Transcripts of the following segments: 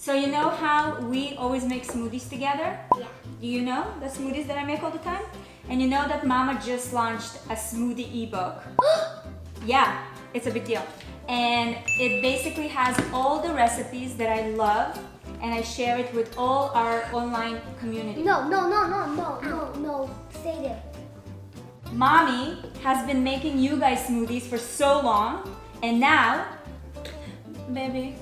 So you know how we always make smoothies together? Yeah. Do you know the smoothies that I make all the time? And you know that Mama just launched a smoothie ebook. Yeah, it's a big deal. And it basically has all the recipes that I love, and I share it with all our online community. No. Stay there. Mommy has been making you guys smoothies for so long, and now, baby,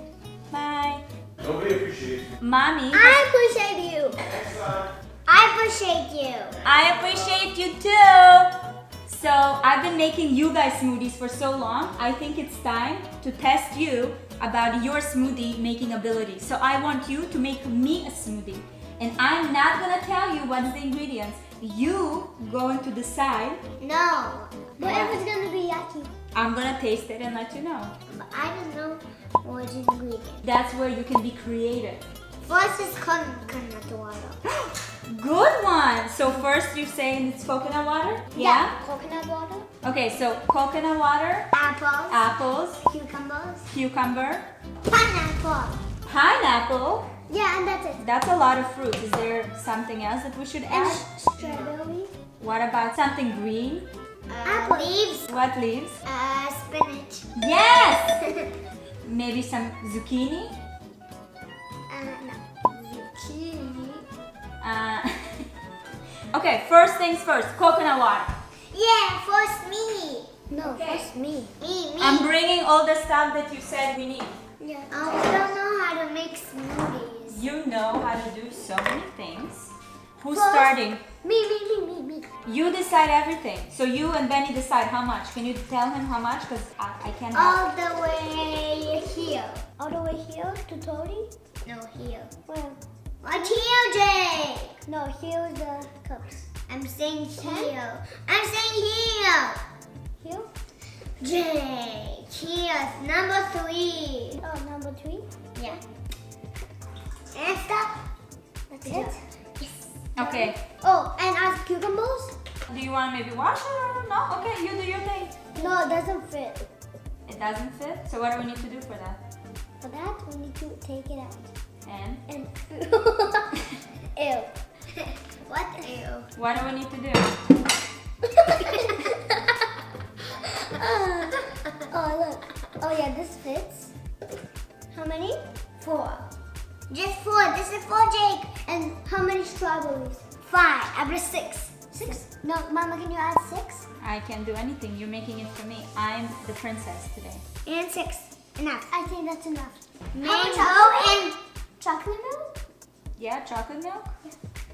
bye. Nobody appreciates you. Mommy, I appreciate you. Next time. I appreciate you. I appreciate you too. So I've been making you guys smoothies for so long. I think it's time to test you about your smoothie making ability. So I want you to make me a smoothie. And I'm not gonna tell you what's the ingredients. You going to decide. No. Whatever's gonna be yucky. I'm gonna taste it and let you know. But I don't know what is ingredient. That's where you can be creative. First is coconut water. Good one. So first you're saying it's coconut water? Yeah? Coconut water. Okay, so coconut water, Apples. apples, Cucumbers. cucumber, Pineapple. pineapple. Yeah, and that's it. That's a lot of fruit. Is there something else that we should And add? strawberry. What about something green? Apple. Leaves. What leaves? Spinach. Yes! Maybe some zucchini? No. Zucchini. Okay, first things first, coconut water. Yeah, first me. No, Okay. first me. Me. I'm bringing all the stuff that you said we need. Yeah. I don't know how to make smoothies. You know how to do so many things. Who's First- starting? Me. You decide everything. So you and Benny decide how much. Can you tell him how much? Because I can't help. All the way here. All the way here to Tony? No, here. Where? Right here, Jake. No, here's the cups. I'm saying here. I'm saying here. Here? Jake, here's number 3. Oh, number 3? Yeah. And stop. That's it? Yes. Okay. Oh, and ask cucumbers? Do you want to maybe wash it or no? Okay, you do your thing. No, it doesn't fit. It doesn't fit? So what do we need to do for that? For that, we need to take it out. And? And ew. What ew? What do we need to do? Oh, look. Oh, yeah, this fits. How many? 4. Just 4. This is 4, Jake. And how many strawberries? 5. I put 6. 6? No, Mama, can you add 6? I can't do anything. You're making it for me. I'm the princess today. And 6. Enough. I think that's enough. Mango and chocolate milk? Yeah, chocolate milk?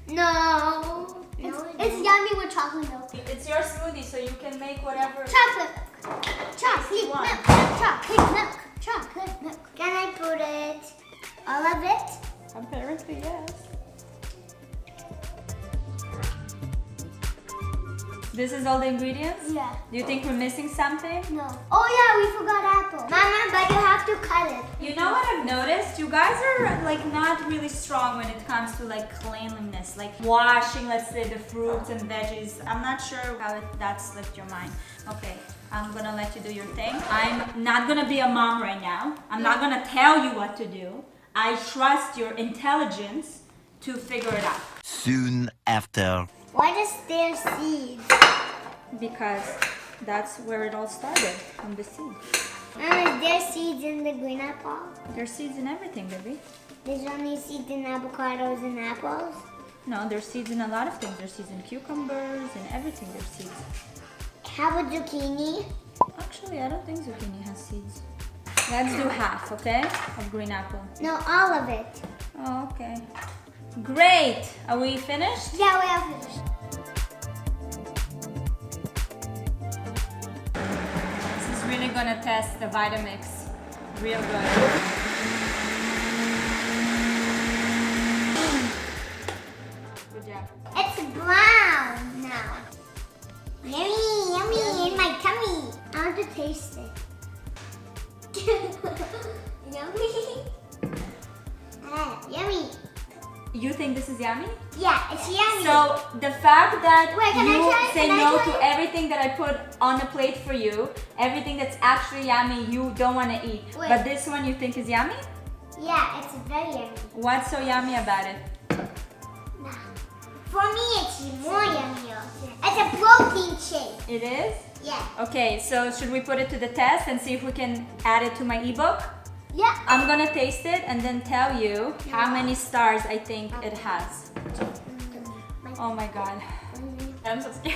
No. It's yummy with chocolate milk. It's your smoothie, so you can make whatever. Chocolate milk. Chocolate One. milk. Chocolate milk. Chocolate milk. Can I put it? All of it? Apparently, yes. This is all the ingredients? Yeah. Do you think we're missing something? No. Oh yeah, we forgot apple. Mama, but you have to cut it. You know what I've noticed? You guys are like not really strong when it comes to like cleanliness, like washing, let's say, the fruits and veggies. I'm not sure how that slipped your mind. Okay, I'm gonna let you do your thing. I'm not gonna be a mom right now. I'm not gonna tell you what to do. I trust your intelligence to figure it out. Soon after. Why does there seeds? Because that's where it all started, from the seed. Mama, is there seeds in the green apple? There's seeds in everything, baby. There's only seeds in avocados and apples. No, there's seeds in a lot of things. There's seeds in cucumbers and everything. There's seeds. How about zucchini? Actually, I don't think zucchini has seeds. Let's do half, okay? Of green apple. No, all of it. Oh, okay. Great! Are we finished? Yeah, we are finished. This is really gonna test the Vitamix real good. Good job. It's brown now. Yummy in my tummy. I want to taste it. Yummy. Yummy. You think this is yummy? Yeah, it's yummy. So the fact that Wait, can I you try? say Can I no try? to everything that I put on the plate for you, everything that's actually yummy, you don't want to eat. Wait. But this one you think is yummy? Yeah, it's very yummy. What's so yummy about it? For me, it's more yummier. It's a protein shake. It is? Yeah. Okay, so should we put it to the test and see if we can add it to my ebook? Yeah. I'm gonna taste it and then tell you how many stars I think it has. Oh my god. I'm so scared.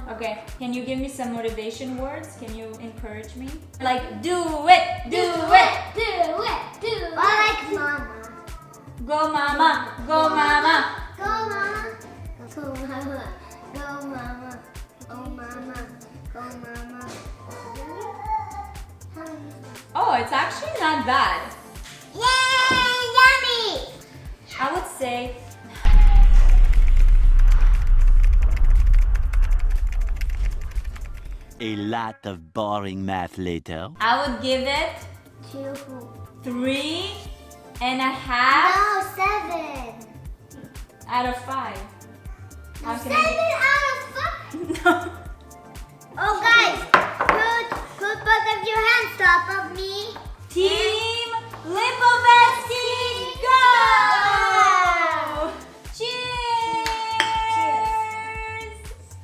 Okay, can you give me some motivation words? Can you encourage me? Like, do it! Do it! Do it! Do it! Or like mama. Go mama! Go mama! Go mama. Go mama. Go mama. Go mama. Go mama. Oh, it's actually not bad. Yay! Yummy! I would say A lot of boring math later. I would give it 3.5 No, 7. out of 5. How can 7 out of 5? No. Oh, guys, put both of your hands top of me. Team Lipovetsky, go! Cheers!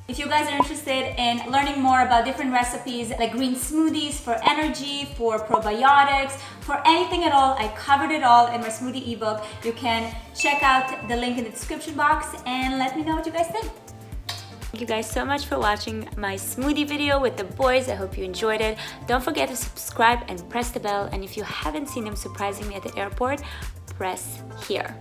If you guys are interested in learning more about different recipes like green smoothies for energy, for probiotics, for anything at all, I covered it all in my smoothie ebook. You can check out the link in the description box and let me know what you guys think. Thank you guys so much for watching my smoothie video with the boys. I hope you enjoyed it. Don't forget to subscribe and press the bell. And if you haven't seen them surprising me at the airport, press here.